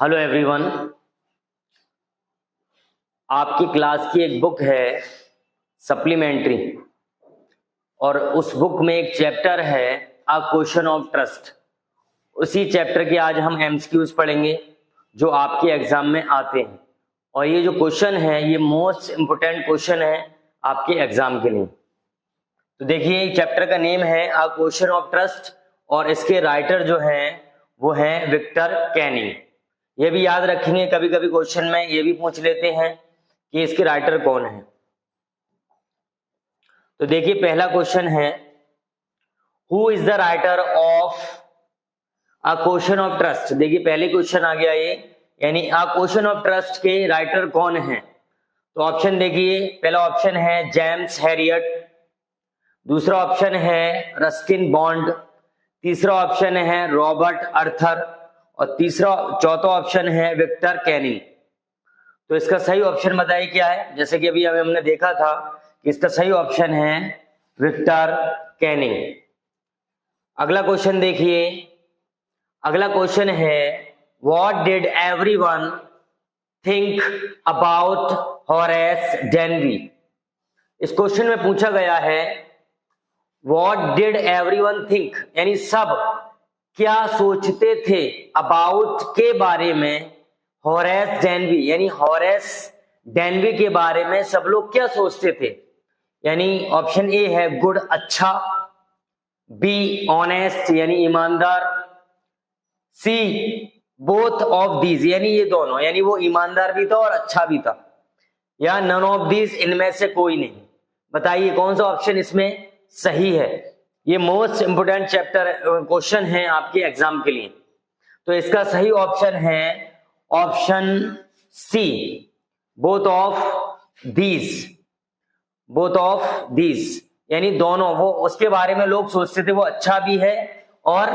Hello everyone, आपकी class की एक बुक है सप्लीमेंट्री और उस बुक में एक चैप्टर है अ क्वेश्चन ऑफ ट्रस्ट। उसी चैप्टर के आज हम एमसीक्यूज पढ़ेंगे जो आपके एग्जाम में आते हैं और ये जो क्वेश्चन है ये मोस्ट इम्पोर्टेंट क्वेश्चन है आपके एग्जाम के लिए। तो देखिए चैप्टर का नेम है अ क्वेश्चन ऑफ ट्रस्ट और इसके राइटर जो हैं वो हैं विक्टर कैनिंग। ये भी याद रखेंगे, कभी कभी क्वेश्चन में ये भी पूछ लेते हैं कि इसके राइटर कौन है। तो देखिए पहला क्वेश्चन है who is the writer of a question of trust. देखिए पहले क्वेश्चन आ गया ये, यानी अ क्वेश्चन ऑफ ट्रस्ट के राइटर कौन है। तो ऑप्शन देखिए, पहला ऑप्शन है जेम्स हैरियट, दूसरा ऑप्शन है रस्किन बॉन्ड, तीसरा ऑप्शन है रॉबर्ट अर्थर और चौथा ऑप्शन है विक्टर कैनिंग। तो इसका सही ऑप्शन बताइए क्या है। जैसे कि अभी हमने देखा था कि इसका सही ऑप्शन है विक्टर कैनिंग। अगला क्वेश्चन देखिए, अगला क्वेश्चन है what did everyone think about Horace Danby. इस क्वेश्चन में पूछा गया है व्हाट डिड एवरीवन थिंक, यानी सब क्या सोचते थे अबाउट के बारे में होरेस डेनवी, यानी होरेस डेनवी के बारे में सब लोग क्या सोचते थे। यानी ऑप्शन ए है गुड अच्छा, बी ऑनेस्ट यानी ईमानदार, सी बोथ ऑफ दीज यानी ये दोनों, यानी वो ईमानदार भी था और अच्छा भी था, या नन ऑफ दीज इनमें से कोई नहीं। बताइए कौन सा ऑप्शन इसमें सही है। ये मोस्ट इंपोर्टेंट चैप्टर क्वेश्चन है आपके एग्जाम के लिए। तो इसका सही ऑप्शन है option C both of these, यानी दोनों, वो उसके बारे में लोग सोचते थे वो अच्छा भी है और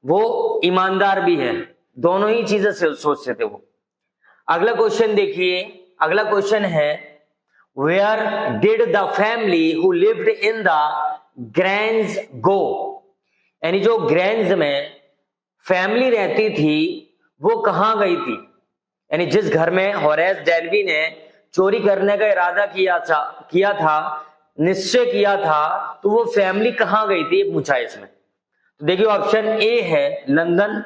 वो ईमानदार भी है, दोनों ही चीजें सोचते थे वो। अगला क्वेश्चन देखिए, अगला क्वेश्चन है where did the family who lived in the Grange go, यानी जो ग्रैंज में फैमिली रहती थी वो कहां गई थी। यानी जिस घर में होरेस डेनवी ने चोरी करने का इरादा किया था, निश्चय किया था, तो वो फैमिली कहां गई थी ये पूछा है इसमें। तो देखिए ऑप्शन ए है लंदन,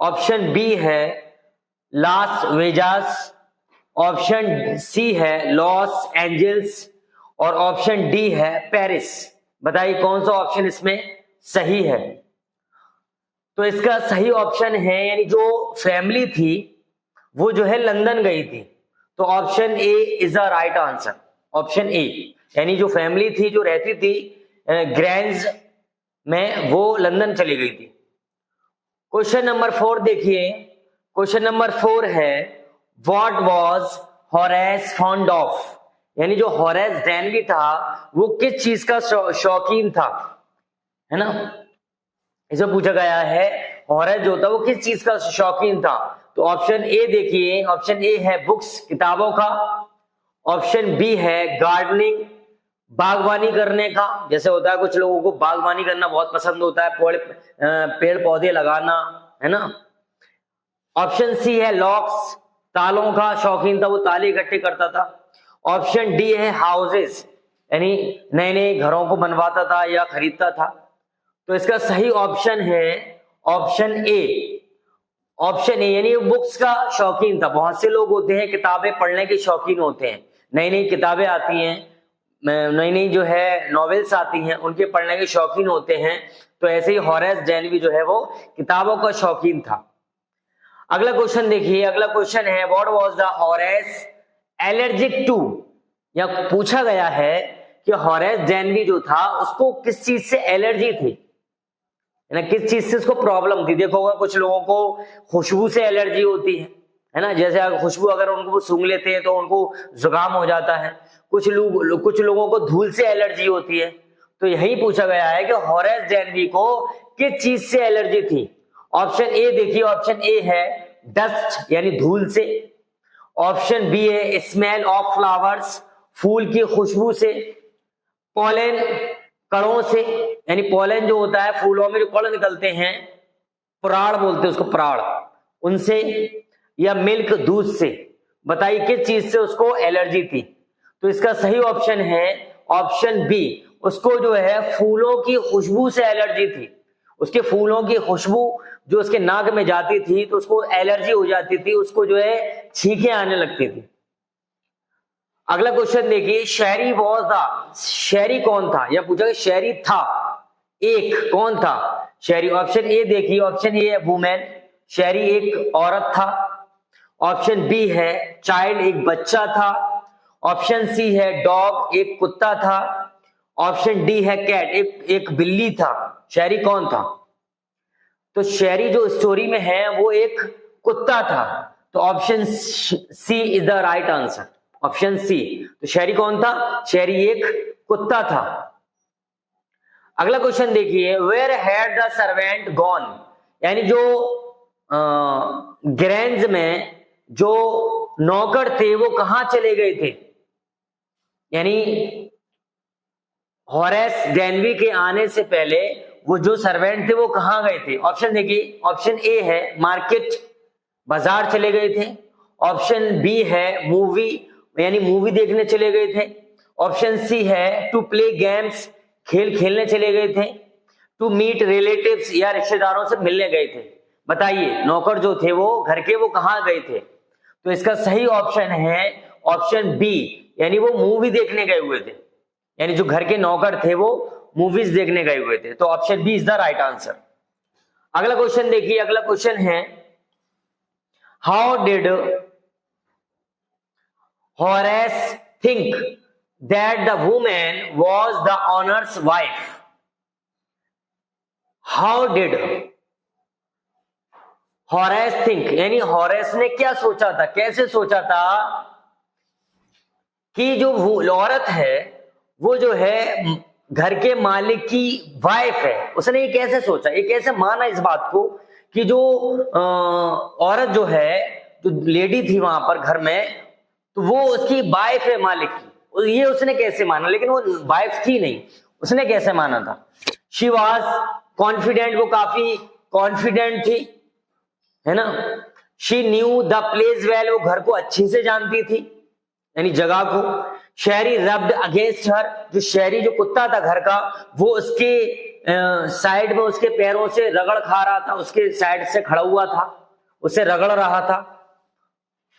ऑप्शन बी है लास वेगास, ऑप्शन सी है लॉस एंजल्स और ऑप्शन डी है पेरिस। बताइए कौन सा ऑप्शन इसमें सही है। तो इसका सही ऑप्शन है, यानी जो फैमिली थी वो जो है लंदन गई थी। तो option A is the right answer, option A, यानी जो फैमिली थी जो रहती थी ग्रैंज में वो लंदन चली गई थी। क्वेश्चन नंबर 4 देखिए, क्वेश्चन नंबर 4 है what was Horace fond of, यानी जो होरेस डेनवी था वो किस चीज का शौकीन था, है ना। इसमें पूछा गया है होरेस जो था वो किस चीज का शौकीन था। तो ऑप्शन ए देखिए, ऑप्शन ए है बुक्स किताबों का, ऑप्शन बी है गार्डनिंग बागवानी करने का, जैसे होता है कुछ लोगों को बागवानी करना बहुत पसंद होता है, पेड़ पौधे लगाना, है ना। ऑप्शन सी है लॉक्स, तालों का शौकीन था, वो ताले इकट्ठे करता था। ऑप्शन डी है हाउसेस, यानी नए नए घरों को बनवाता था या खरीदता था। तो इसका सही ऑप्शन है ऑप्शन ए, ऑप्शन ए, यानी बुक्स का शौकीन था। बहुत से लोग होते हैं किताबें पढ़ने के शौकीन होते हैं, नई नई किताबें आती हैं, नई नई जो है नॉवेल्स आती हैं, उनके पढ़ने के शौकीन होते हैं। तो ऐसे ही होरेस डेनवी जो है वो किताबों का शौकीन था। अगला क्वेश्चन देखिए, अगला क्वेश्चन है what was the Horace allergic to, या पूछा गया है कि होरेस डेनवी जो था उसको किस चीज से एलर्जी थी, ना किस चीज से उसको प्रॉब्लम थी। देखो कुछ लोगों को खुशबू से एलर्जी होती है ना, जैसे खुशबू अगर उनको सूंघ लेते हैं तो उनको जुकाम हो जाता है। कुछ लोगों को धूल से एलर्जी होती है। तो यही पूछा गया है कि होरेस डेनवी को किस चीज से एलर्जी थी। ऑप्शन ए देखिए, ऑप्शन ए है डस्ट यानी धूल से, ऑप्शन बी है स्मेल ऑफ फ्लावर्स फूल की खुशबू से, पोलन कणों से, यानी पोलन जो होता है फूलों में जो कण निकलते हैं, पराग बोलते हैं उसको, पराग, उनसे या मिल्क दूध से? बताइए किस चीज से उसको एलर्जी थी? तो इसका सही ऑप्शन है ऑप्शन बी, उसको जो है फूलों की खुशबू से एलर्जी थी। उसके फूलों की खुशबू जो उसके नाक में जाती थी तो उसको एलर्जी हो जाती थी, उसको जो है छींकें आने लगती थी। अगला क्वेश्चन देखिए, शहरी वॉज द, शहरी कौन था? या पूछा कि शहरी था एक, कौन था शहरी? ऑप्शन ए देखिए, ऑप्शन ए है वुमेन, शहरी एक औरत था। ऑप्शन बी है चाइल्ड, एक बच्चा था। ऑप्शन सी है डॉग, एक कुत्ता था। ऑप्शन डी है कैट, एक बिल्ली था। शहरी कौन था? तो शहरी जो स्टोरी में है वो एक कुत्ता था, तो option C is the right answer, option C. तो शहरी कौन था? शहरी एक कुत्ता था। अगला क्वेश्चन देखिए, where had the servant gone? यानी जो ग्रेन्स में जो नौकर थे वो कहां चले गए थे? यानी हॉरेस ग्रेनवी के आने से पहले वो जो सर्वेंट थे वो कहां गए थे? ऑप्शन देखिए, ऑप्शन ए है मार्केट, बाजार चले गए थे। ऑप्शन बी है मूवी, यानी मूवी देखने चले गए थे। ऑप्शन सी है टू प्ले गेम्स, खेल खेलने चले गए थे। टू मीट रिलेटिव्स, या रिश्तेदारों से मिलने गए थे। बताइए नौकर जो थे वो घर के वो कहां गए थे? तो इसका सही ऑप्शन है ऑप्शन बी, यानी वो मूवी देखने गए हुए थे। यानी जो घर के नौकर थे वो मूवीज देखने गए हुए थे, तो option B is the right answer. अगला क्वेश्चन देखिए, अगला क्वेश्चन है how did Horace think that the women was the owner's wife? How did Horace think, यानी हॉरेस ने क्या सोचा था, कैसे सोचा था कि जो औरत है वो जो है घर के मालिक की वाइफ है? उसने ये कैसे सोचा, ये कैसे माना इस बात को कि जो औरत जो है, जो लेडी थी वहां पर घर में, तो वो उसकी वाइफ है मालिक की? ये उसने कैसे माना? लेकिन वो वाइफ थी नहीं, उसने कैसे माना था? शी वॉज कॉन्फिडेंट, वो काफी कॉन्फिडेंट थी, है ना। She knew the place well, वो घर को अच्छे से जानती थी, यानी जगह को। शहरी रब्ड अगेंस्ट हर, जो शहरी जो कुत्ता था घर का वो उसके साइड में उसके पैरों से रगड़ खा रहा था, उसके साइड से खड़ा हुआ था, उसे रगड़ रहा था।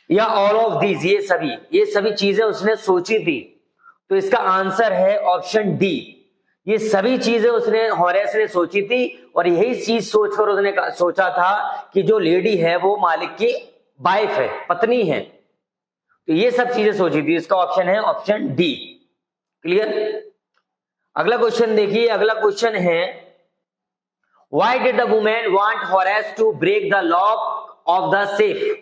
या ऑल ऑफ दीज, ये सभी चीजें उसने सोची थी। तो इसका आंसर है ऑप्शन डी, ये सभी चीजें उसने हॉरेस ने सोची थी, और यही चीज सोचकर उसने सोचा था कि जो लेडी है वो मालिक की वाइफ है, पत्नी है। तो ये सब चीजें सोची थी, इसका ऑप्शन है ऑप्शन डी। क्लियर? अगला क्वेश्चन देखिए, अगला क्वेश्चन है why did the women want Horace to break the lock of the safe?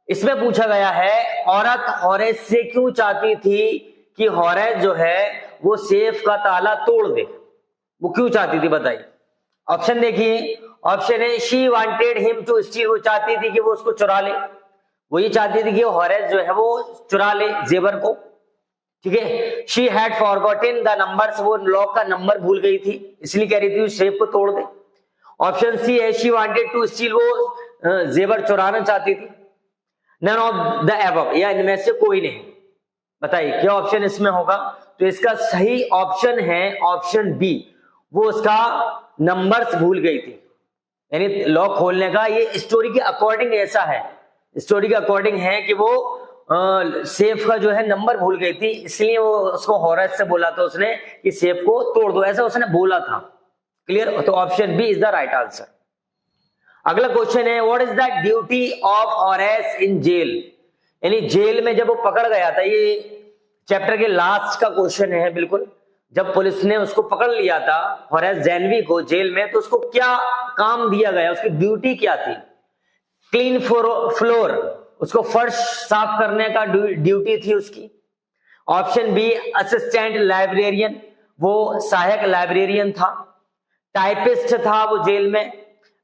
इसमें पूछा गया है औरत हॉरेस से क्यों चाहती थी कि हॉरेस जो है वो सेफ का ताला तोड़ दे? वो क्यों चाहती थी बताइए? ऑप्शन देखिए, ऑप्शन है she wanted him to steal, वो चाहती थी कि वो उसको चुरा ले, वो ये चाहती थी कि हॉरेस जो है वो चुरा ले जेवर को, ठीक है। She had forgotten the numbers, वो लॉक का नंबर भूल गई थी, इसलिए कह रही थी सेफ को तोड़ दे। ऑप्शन सी है शी वांटेड टू स्टील, वो जेवर चुराना चाहती थी। नन ऑफ द एबव, या इनमें से कोई नहीं। बताइए क्या ऑप्शन इसमें होगा? तो इसका सही ऑप्शन है ऑप्शन बी, वो उसका नंबर्स भूल गई थी, यानी लॉक खोलने का। ये स्टोरी के अकॉर्डिंग ऐसा है, स्टोरी के अकॉर्डिंग है कि वो सेफ का जो है नंबर भूल गई थी, इसलिए वो उसको हॉरेस से बोला था उसने कि सेफ को तोड़ दो, ऐसा उसने बोला था। क्लियर? तो option B is the right answer. अगला क्वेश्चन है what is the duty of Horace in jail? यानी जेल में जब वो पकड़ गया था, ये चैप्टर के लास्ट का क्वेश्चन है बिल्कुल। जब पुलिस ने उसको पकड़ लिया था हॉरेस ग्रेनवी को जेल में, तो उसको क्या काम दिया गया, उसकी ड्यूटी क्या थी? क्लीन फ्लोर, उसको फर्श साफ करने का ड्यूटी थी उसकी। ऑप्शन बी असिस्टेंट लाइब्रेरियन, वो सहायक लाइब्रेरियन था। टाइपिस्ट था वो जेल में,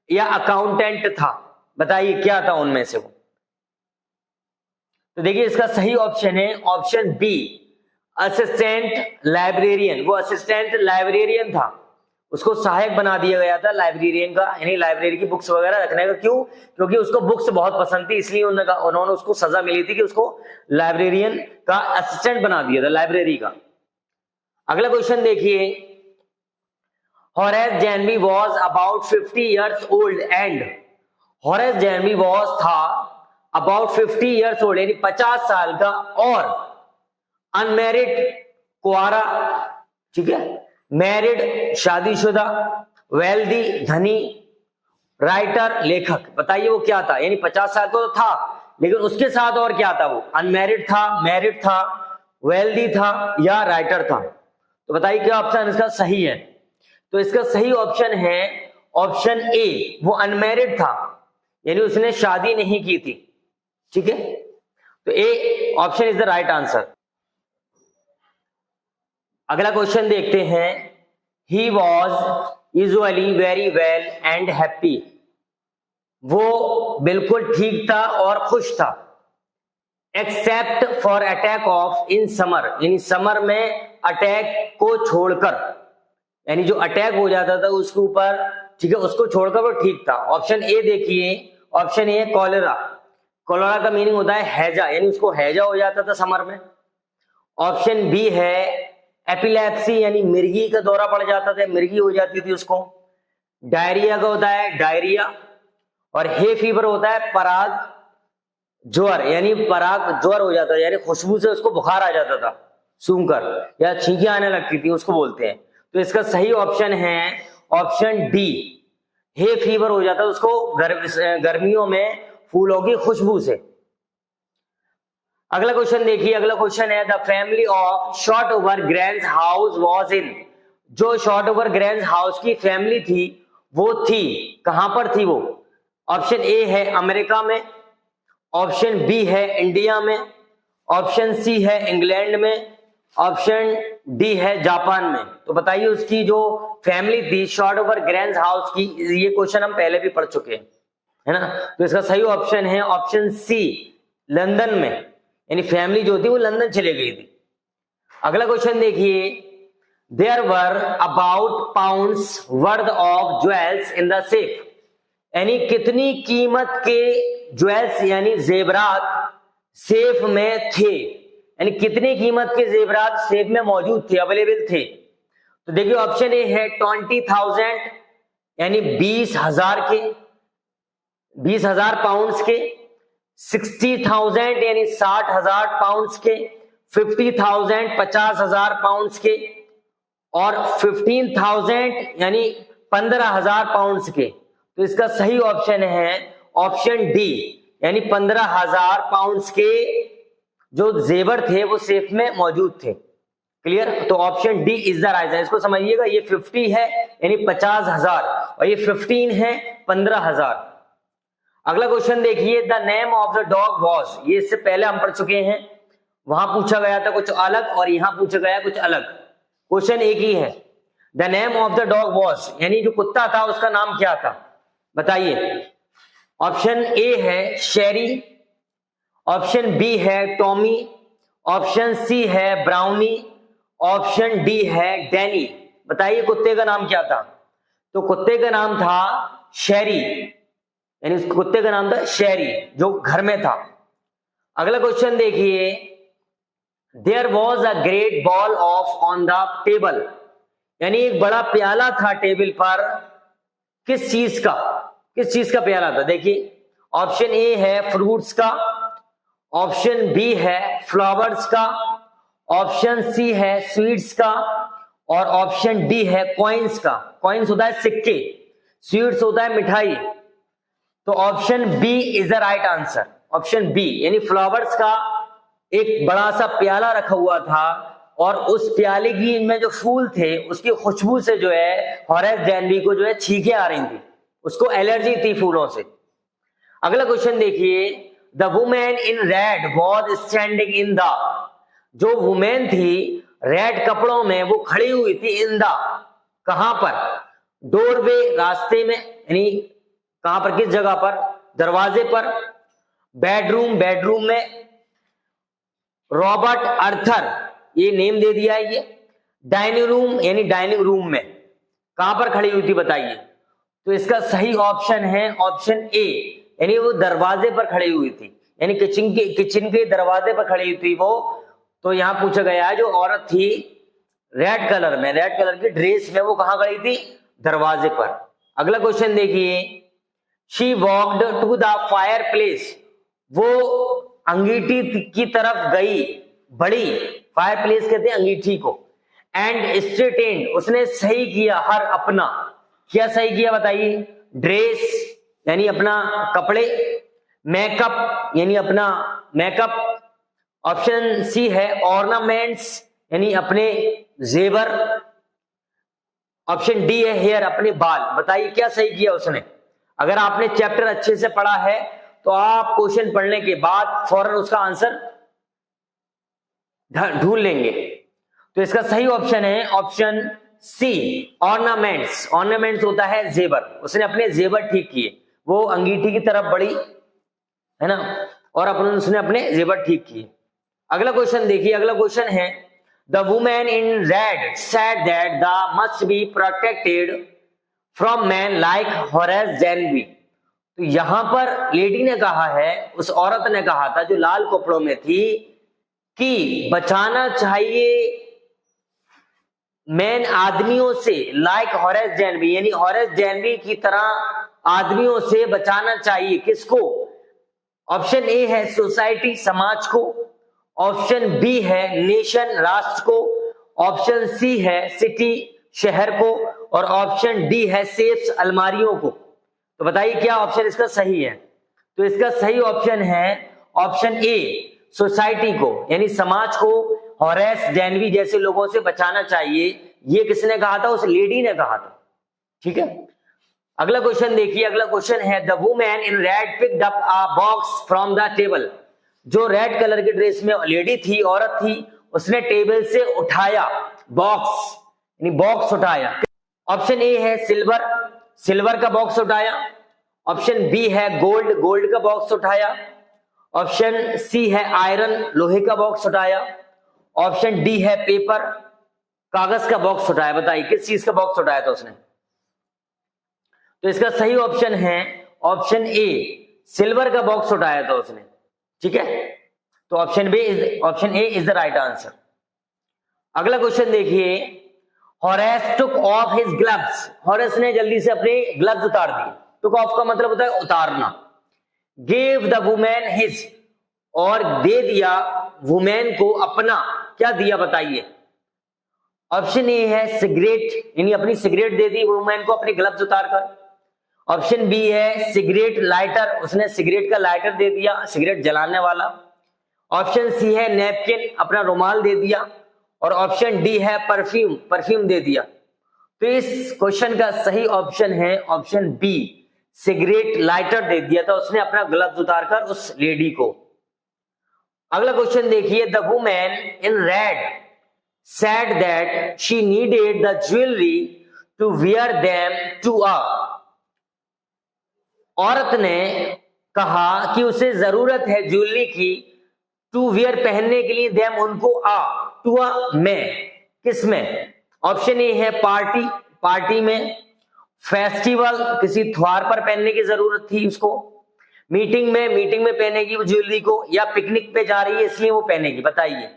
या अकाउंटेंट था? बताइए क्या था उनमें से वो? तो देखिए इसका सही ऑप्शन है ऑप्शन बी असिस्टेंट लाइब्रेरियन, वो असिस्टेंट लाइब्रेरियन था, उसको सहायक बना दिया गया था लाइब्रेरियन का, यानी लाइब्रेरी की बुक्स वगैरह रखने का। क्यों? क्योंकि उसको बुक्स बहुत पसंद थी, इसलिए उन्होंने उसको सजा मिली थी कि उसको लाइब्रेरियन का असिस्टेंट बना दिया था, लाइब्रेरी का। अगला क्वेश्चन देखिए, Horace Danby was about 50 years old and Horace Danby was था अबाउट 50 years old, यानी 50 साल का, और अनमैरिड कुआरा, ठीक है, मैरिड शादीशुदा, वेल्दी धनी, राइटर लेखक। बताइए वो क्या था? यानी 50 साल का तो था, लेकिन उसके साथ और क्या था? वो अनमैरिड था, मैरिड था, वेल्दी था या राइटर था। तो बताइए क्या ऑप्शन इसका सही है? तो इसका सही ऑप्शन है ऑप्शन ए, वो अनमैरिड था, यानी उसने शादी नहीं की थी। ठीक है, तो A option is the right answer. अगला क्वेश्चन देखते हैं, he was usually very well and happy, वो बिल्कुल ठीक था और खुश था, except for attack of in summer, यानी समर में अटैक को छोड़कर, यानी जो अटैक हो जाता था उसके ऊपर, ठीक है, उसको छोड़कर वो ठीक था। ऑप्शन ए देखिए, ऑप्शन ए कॉलेरा। कॉलेरा का मीनिंग होता है हैजा, यानी उसको हैजा हो जाता था समर में। ऑप्शन बी है एपिलेप्सी, यानी मिर्गी का दौरा पड़ जाता था, मिर्गी हो जाती थी उसको। डायरिया का होता है डायरिया, और हे फीवर होता है पराग ज्वर, यानी पराग ज्वर हो जाता है, यानी खुशबू से उसको बुखार आ जाता था, सूंघकर या छींकें आने लगती थी, उसको बोलते हैं। तो इसका सही ऑप्शन है ऑप्शन डी, हे फीवर हो जाता है उसको गर्मियों में फूलों की खुशबू से। अगला क्वेश्चन देखिए, अगला क्वेश्चन है the family of short over grand house was in, जो शॉर्ट ओवर ग्रैंड हाउस की फैमिली थी वो थी कहां पर थी वो? ऑप्शन ए है अमेरिका में, ऑप्शन बी है इंडिया में, ऑप्शन सी है इंग्लैंड में, ऑप्शन डी है जापान में। तो बताइए उसकी जो फैमिली थी शॉर्ट ओवर ग्रैंड हाउस की, ये क्वेश्चन हम पहले भी पढ़ चुके हैं, है ना। तो इसका सही ऑप्शन है ऑप्शन सी, लंदन में, यानी फैमिली जो थी वो लंदन चले गई थी। अगला क्वेश्चन देखिए, there were about pounds worth of jewels in the safe, यानी कितनी कीमत के ज्वेल्स यानी जेवरात सेफ में थे, यानी कितनी कीमत के जेवरात सेफ में मौजूद थे, अवेलेबल थे। तो देखिए ऑप्शन ए है 20,000, यानी 20,000 के, 20,000 पाउंड्स के, 60,000 यानी 60,000 पाउंड्स के, 50,000 50,000 पाउंड्स के, और 15,000 यानी 15,000 पाउंड्स के। तो इसका सही ऑप्शन है ऑप्शन डी, यानी 15,000 पाउंड्स के जो जेवर थे वो सेफ में मौजूद थे। क्लियर? तो option D is the right answer. इसको समझिएगा, ये 50 है यानी 50,000, और ये 15 है 15,000। अगला क्वेश्चन देखिए, the name of the dog was, ये इससे पहले हम पढ़ चुके हैं, वहां पूछा गया था कुछ अलग और यहां पूछा गया कुछ अलग, क्वेश्चन एक ही है। The name of the dog was, यानी जो कुत्ता था उसका नाम क्या था? बताइए। ऑप्शन ए है शेरी, ऑप्शन बी है टॉमी, ऑप्शन सी है ब्राउनी, ऑप्शन डी है डैनी। बताइए कुत्ते का नाम क्या था? तो कुत्ते का नाम था शेरी, यानी उस कुत्ते का नाम था शेरी, जो घर में था। अगला क्वेश्चन देखिए, there was a great ball of on the table, यानी एक बड़ा प्याला था टेबल पर, किस चीज का? किस चीज का प्याला था? देखिए ऑप्शन ए है फ्रूट्स का, ऑप्शन बी है फ्लावर्स का, ऑप्शन सी है स्वीट्स का, और ऑप्शन डी है कॉइन्स का। कॉइन्स होता है सिक्के, स्वीट्स होता है मिठाई। तो option B is the right answer, option B, यानी फ्लावर्स का एक बड़ा सा प्याला रखा हुआ था, और उस प्याले की में जो फूल थे उसकी खुशबू से जो है होरेस जेनबी को जो है छींकें आ रही थी, उसको एलर्जी थी फूलों से। अगला क्वेश्चन देखिए, the women in red was standing in the, जो वुमेन थी रेड कपड़ों में वो खड़ी हुई थी, इन द कहां पर? डोरवे, रास्ते में, यानी कहां पर, किस जगह पर? दरवाजे पर। बेडरूम, बेडरूम में। रॉबर्ट अर्थर, ये नेम दे दिया है ये। डाइनिंग रूम, यानी डाइनिंग रूम में। कहां पर खड़ी हुई थी बताइए। तो इसका सही ऑप्शन है ऑप्शन ए, यानी वो दरवाजे पर खड़ी हुई थी, यानी किचन के दरवाजे पर खड़ी हुई थी वो। तो यहां पूछा गया है जो औरत थी रेड कलर में, रेड कलर की ड्रेस में, वो कहां खड़ी थी, दरवाजे पर। अगला क्वेश्चन देखिए, she walked to the fireplace, वो अंगीठी की तरफ गई, बड़ी, फायर प्लेस कहते हैं अंगीठी को। एंड स्ट्रेटेंड, उसने सही किया हर अपना, क्या सही किया बताइए, ड्रेस यानी अपना कपड़े, मेकअप यानी अपना मेकअप, ऑप्शन सी है ऑर्नामेंट्स यानी अपने जेवर, ऑप्शन डी है हेयर अपने बाल। बताइए क्या सही किया उसने। अगर आपने चैप्टर अच्छे से पढ़ा है तो आप क्वेश्चन पढ़ने के बाद फौरन उसका आंसर ढूंढ लेंगे। तो इसका सही ऑप्शन है ऑप्शन सी ऑर्नामेंट्स। ऑर्नामेंट्स होता है जेवर, उसने अपने जेवर ठीक किए, वो अंगीठी की तरफ बढ़ी है ना, और उसने अपने जेवर ठीक किए। अगला क्वेश्चन देखिए, अगला क्वेश्चन है the women in red said that the must be protected from man like Horace Danby. तो यहां पर लेडी ने कहा है, उस औरत ने कहा था जो लाल कपड़ों में थी, कि बचाना चाहिए मैन आदमियों से, लाइक होरेस जेनबी, यानी होरेस जेनबी की तरह आदमियों से बचाना चाहिए। किसको? ऑप्शन ए है सोसाइटी समाज को, ऑप्शन बी है नेशन राष्ट्र को, ऑप्शन सी है सिटी शहर को, और ऑप्शन डी है सेफ्स अलमारियों को। तो बताइए क्या ऑप्शन इसका सही है। तो इसका सही ऑप्शन है ऑप्शन ए सोसाइटी को, यानी समाज को होरेस जेनबी जैसे लोगों से बचाना चाहिए। ये किसने कहा था? उस लेडी ने कहा था। ठीक है, अगला क्वेश्चन देखिए, अगला क्वेश्चन है the women in red picked up a box from the table. जो रेड कलर की ड्रेस में लेडी थी, औरत थी, उसने टेबल से उठाया बॉक्स, यानी बॉक्स उठाया। ऑप्शन ए है सिल्वर, सिल्वर का बॉक्स उठाया, ऑप्शन बी है गोल्ड, गोल्ड का बॉक्स उठाया, ऑप्शन सी है आयरन, लोहे का बॉक्स उठाया, ऑप्शन डी है पेपर, कागज का बॉक्स उठाया। बताइए किस चीज का बॉक्स उठाया था उसने। तो इसका सही ऑप्शन है ऑप्शन ए सिल्वर का बॉक्स उठाया था उसने। ठीक है, तो option A is the right answer. अगला क्वेश्चन देखिए, Horace took off his gloves. Horace ने जल्दी से अपने ग्लव्स उतार दिए। टुक ऑफ का मतलब होता है उतारना। गेव द वुमेन हिज, और दे दिया वुमेन को अपना, क्या दिया बताइए। ऑप्शन ए है सिगरेट, यानी अपनी सिगरेट दे दी वुमेन को अपने ग्लव्स उतारकर। ऑप्शन बी है सिगरेट लाइटर, उसने सिगरेट का लाइटर दे दिया, सिगरेट जलाने वाला। ऑप्शन सी है नैपकिन, अपना रुमाल दे दिया, और ऑप्शन डी है परफ्यूम, परफ्यूम दे दिया। तो इस क्वेश्चन का सही ऑप्शन है ऑप्शन बी सिगरेट लाइटर दे दिया था उसने अपना ग्लव्स उतारकर उस लेडी को। अगला क्वेश्चन देखिए, the women in red said that she needed the jewelry to wear them to a। औरत ने कहा कि उसे जरूरत है ज्वेलरी की, टू वियर पहनने के लिए, देम उनको, आ टू अ में, किस में। ऑप्शन ए है पार्टी, पार्टी में, फेस्टिवल किसी त्योहार पर पहनने की जरूरत थी उसको, मीटिंग में, मीटिंग में पहनेगी वो ज्वेलरी को, या पिकनिक पे जा रही है इसलिए वो पहनेगी। बताइए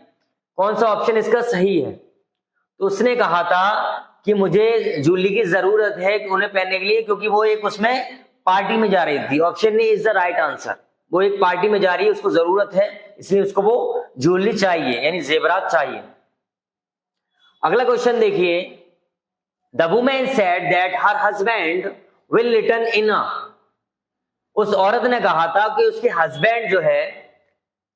कौन सा ऑप्शन इसका सही है। तो उसने कहा था कि मुझे ज्वेलरी की जरूरत है कि उन्हें पहनने के लिए, क्योंकि वो एक उसमें पार्टी में जा रही थी। Option A is the right answer. वो एक पार्टी में जा रही है, उसको जरूरत है, इसलिए उसको वो ज्वेलरी चाहिए, यानी जेवरात चाहिए। अगला क्वेश्चन देखिए, the women said that her husband will return in a. उस औरत ने कहा था कि उसके हस्बैंड जो है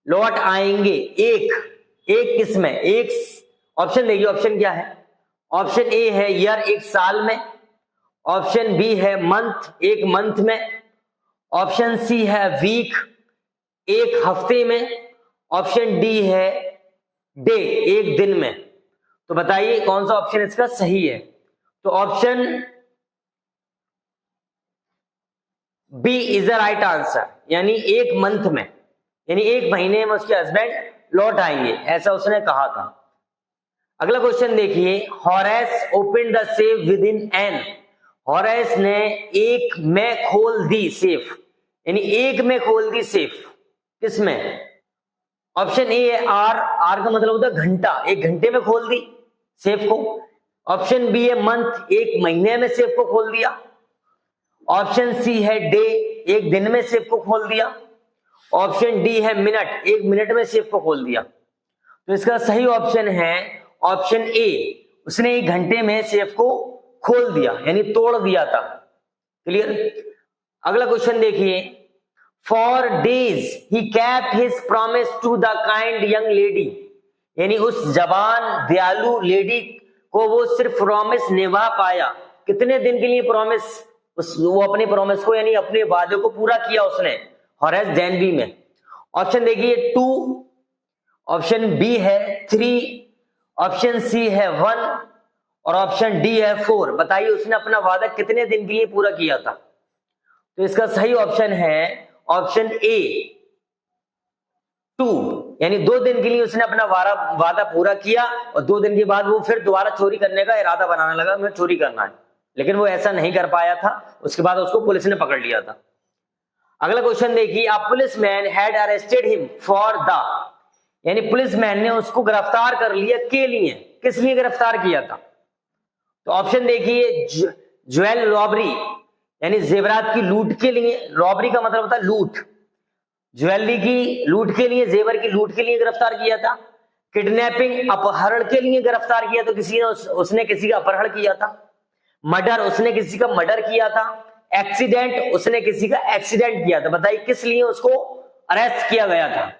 लौट आएंगे एक किस में, एक, ऑप्शन देखिए ऑप्शन क्या है। ऑप्शन ए है ईयर, एक साल में, ऑप्शन बी है मंथ, एक मंथ में, ऑप्शन सी है वीक, एक हफ्ते में, ऑप्शन डी है डे, एक दिन में। तो बताइए कौन सा ऑप्शन इसका सही है। तो option B is the right answer, यानी एक मंथ में, यानी एक महीने में उसके हस्बैंड लौट आएंगे, ऐसा उसने कहा था। अगला क्वेश्चन देखिए, Horace open the safe with in an, Horace ने एक में खोल दी सेफ, यानी एक में खोल दी सेफ, किसमें? ऑप्शन ए है आर, आर का मतलब होता है घंटा, एक घंटे में खोल दी सेफ को। ऑप्शन बी है मंथ, एक महीने में सेफ को खोल दिया। ऑप्शन सी है डे, एक दिन में सेफ को खोल दिया। ऑप्शन डी है मिनट, एक मिनट में सेफ को खोल दिया। तो इसका सही ऑप्शन है ऑप्शन ए, उसने एक घंटे में सेफ को खोल दिया, यानी तोड़ दिया था। क्लियर? अगला क्वेश्चन देखिए, for days he kept his promise to the kind young lady, यानी उस जवान दयालु लेडी को वो सिर्फ प्रॉमिस निभा पाया। कितने दिन के लिए प्रॉमिस, वो अपने प्रॉमिस को यानी अपने वादे को पूरा किया उसने हॉरेस डेनवी में। ऑप्शन देखिए 2, ऑप्शन बी है 3, ऑप्शन सी है 1 और ऑप्शन डी है 4। बताइए उसने अपना वादा कितने दिन के लिए पूरा किया था? तो इसका सही ऑप्शन है ऑप्शन ए 2, यानी 2 दिन के लिए उसने अपना वादा पूरा किया और 2 दिन के बाद वो फिर दोबारा चोरी करने का इरादा बनाने लगा, मुझे चोरी करना है, लेकिन वो ऐसा नहीं कर पाया था। उसके बाद उसको पुलिस ने पकड़ लिया था। अगला क्वेश्चन देखिए, a policeman had arrested him for the, यानी पुलिसमैन ने उसको गिरफ्तार कर लिया के लिए, किस लिए गिरफ्तार किया था? तो ऑप्शन देखिए, ज्वेल रॉबरी, यानी जेवरात की लूट के लिए, रॉबरी का मतलब होता है लूट, ज्वेलरी की लूट के लिए, जेवर की लूट के लिए गिरफ्तार किया था। किडनैपिंग, अपहरण के लिए गिरफ्तार किया, तो किसी ने उसने किसी का अपहरण किया था। मर्डर, उसने किसी का मर्डर किया था। एक्सीडेंट, उसने किसी का एक्सीडेंट किया था। बताइए किस लिए उसको अरेस्ट किया गया था?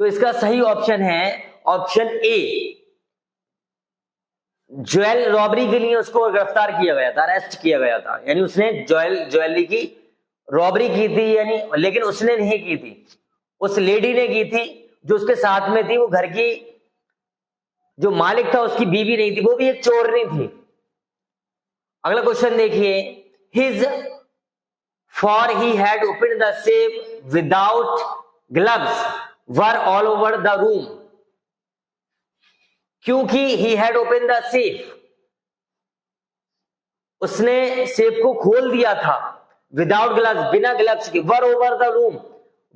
तो इसका सही ऑप्शन है ऑप्शन ए, ज्वेल रॉबरी के लिए उसको गिरफ्तार किया गया था, अरेस्ट किया गया था, यानी उसने ज्वेलरी की रॉबरी की थी, यानी लेकिन उसने नहीं की थी, उस लेडी ने की थी जो उसके साथ में थी। वो घर की जो मालिक था उसकी बीवी नहीं थी, वो भी एक चोरनी थी। अगला क्वेश्चन देखिए, his for he had open the safe without gloves were all over the room, क्योंकि he had open the safe, उसने सेफ को खोल दिया था विदाउट ग्लव्स, बिना ग्लव्स के। Were over the room,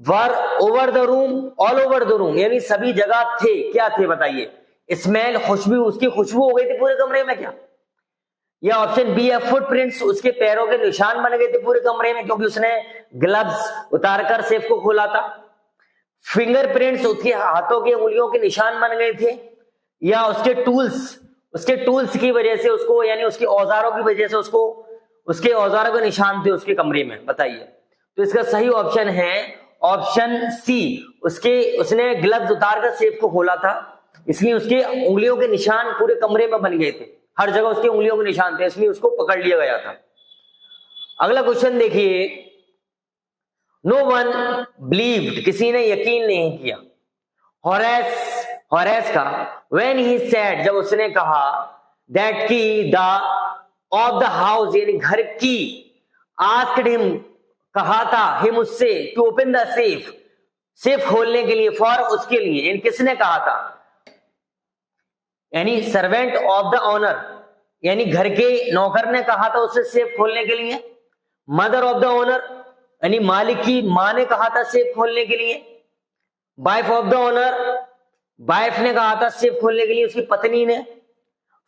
were over the room, all over the room, यानी सभी जगह थे। क्या थे बताइए? स्मेल, खुशबू, उसकी खुशबू हो गई थी पूरे कमरे में क्या? या ऑप्शन बी है फुटप्रिंट्स, उसके पैरों के निशान बन गए थे पूरे कमरे में क्योंकि उसने ग्लव्स उतारकर सेफ को खोला था। फिंगरप्रिंट्स, उसके हाथों की उंगलियों के निशान बन गए थे। या उसके टूल्स की वजह से उसको, यानी उसके औजारों की वजह से उसको, उसके औजारों के निशान थे उसके कमरे में। बताइए, तो इसका सही ऑप्शन है ऑप्शन सी, उसने ग्लव्स उतारकर सेफ को खोला था, इसलिए उसके उंगलियों के निशान पूरे कमरे में बन गए थे, हर जगह उसके उंगलियों के निशान थे, इसलिए उसको पकड़ लिया गया था। अगला क्वेश्चन देखिए, नो वन बिलीव्ड, किसी ने यकीन नहीं किया, हॉरेस का, व्हेन ही सेड, जब उसने कहा, दैट की द ऑफ द हाउस, यानी घर की, आस्क्ड हिम, कहा था, हिम उससे, to open the safe, safe खोलने के लिए, फॉर उसके लिए, यानी किसने कहा था? यानी सर्वेंट ऑफ द ऑनर, यानी घर के नौकर ने कहा था उससे सेफ खोलने के लिए। मदर ऑफ द ऑनर, यानी मालिक की मां ने कहा था सेफ खोलने के लिए। Wife of the owner, wife ने कहा था सेफ खोलने के लिए, उसकी पत्नी ने।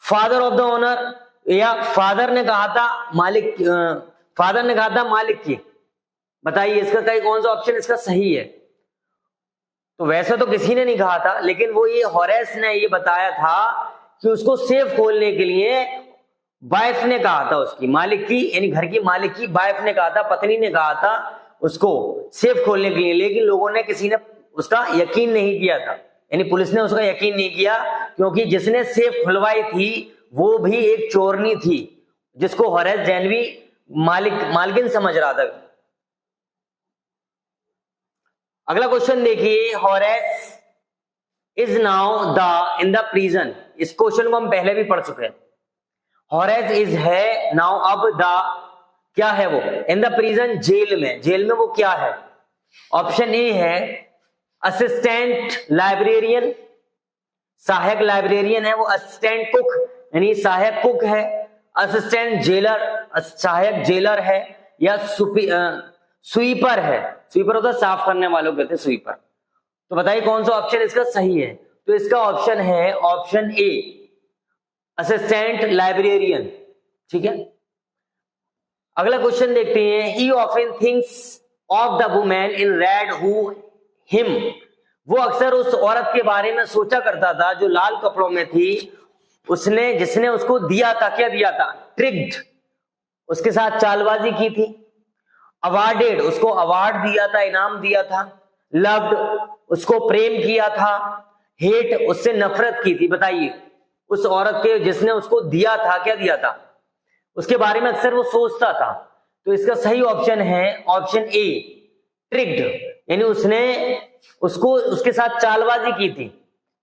फादर ऑफ द ऑनर, या फादर ने कहा था मालिक, फादर ने कहा था मालिक की। बताइए इसका कौन सा ऑप्शन इसका सही है? तो वैसे तो किसी ने नहीं कहा था, लेकिन वो ये हॉरेस ने ये बताया था कि उसको सेफ खोलने के लिए वाइफ ने कहा था, उसकी मालिक की, यानी घर की मालिक की वाइफ ने कहा था, पत्नी ने कहा था उसको सेफ खोलने के लिए, लेकिन लोगों ने, किसी ने उसका यकीन नहीं किया था, यानी पुलिस ने उसका यकीन नहीं किया, क्योंकि जिसने सेफ खुलवाई थी वो भी एक चोरनी थी, जिसको हॉरेस डेनवी मालकिन समझ रहा था। अगला क्वेश्चन देखिए, Horace is now the in the prison, इस क्वेश्चन को हम पहले भी पढ़ चुके हैं। हॉरेस इज है नाउ, अब द क्या है वो? इन द प्रिजन, जेल में। जेल में वो क्या है? ऑप्शन ए है असिस्टेंट लाइब्रेरियन, सहायक लाइब्रेरियन है वो असिस्टेंट कुक यानी सहायक कुक है, असिस्टेंट जेलर सहायक जेलर है, या स्वीपर है। स्वीपर होता है साफ करने वालों कहते हैं स्वीपर। तो बताइए कौन सा ऑप्शन इसका सही है? तो इसका ऑप्शन है ऑप्शन ए, असिस्टेंट लाइब्रेरियन। ठीक है, अगला क्वेश्चन देखते हैं। ही often thinks of the women in red who him. वो अक्सर उस औरत के बारे में सोचा करता था जो लाल कपड़ों में थी, उसने जिसने उसको दिया था, क्या दिया था? ट्रिक्ड, उसके साथ चालबाजी की थी। अवार्डेड, उसको अवार्ड दिया था, इनाम दिया था। लव्ड, उसको प्रेम किया था। हेट, उससे नफरत की थी। बताइए उस औरत के जिसने उसको दिया था, क्या दिया था? उसके बारे में अक्सर वो सोचता था। तो इसका सही ऑप्शन है ऑप्शन ए, ट्रिक्ड, यानी उसने उसको उसके साथ चालबाजी की थी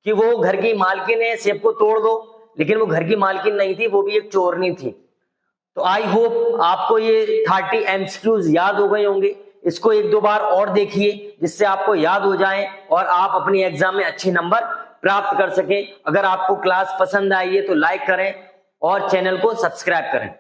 कि वो घर की मालकिन है, सेब को तोड़ दो, लेकिन वो घर की मालकिन नहीं थी, वो भी एक चोरनी थी। तो आई होप आपको ये 30 एमसीक्यूज याद हो गए होंगे। इसको एक दो बार और देखिए जिससे आपको याद हो जाए और आप अपनी एग्जाम में अच्छे नंबर प्राप्त कर सकें। अगर आपको क्लास पसंद आई है तो लाइक करें और चैनल को सब्सक्राइब करें।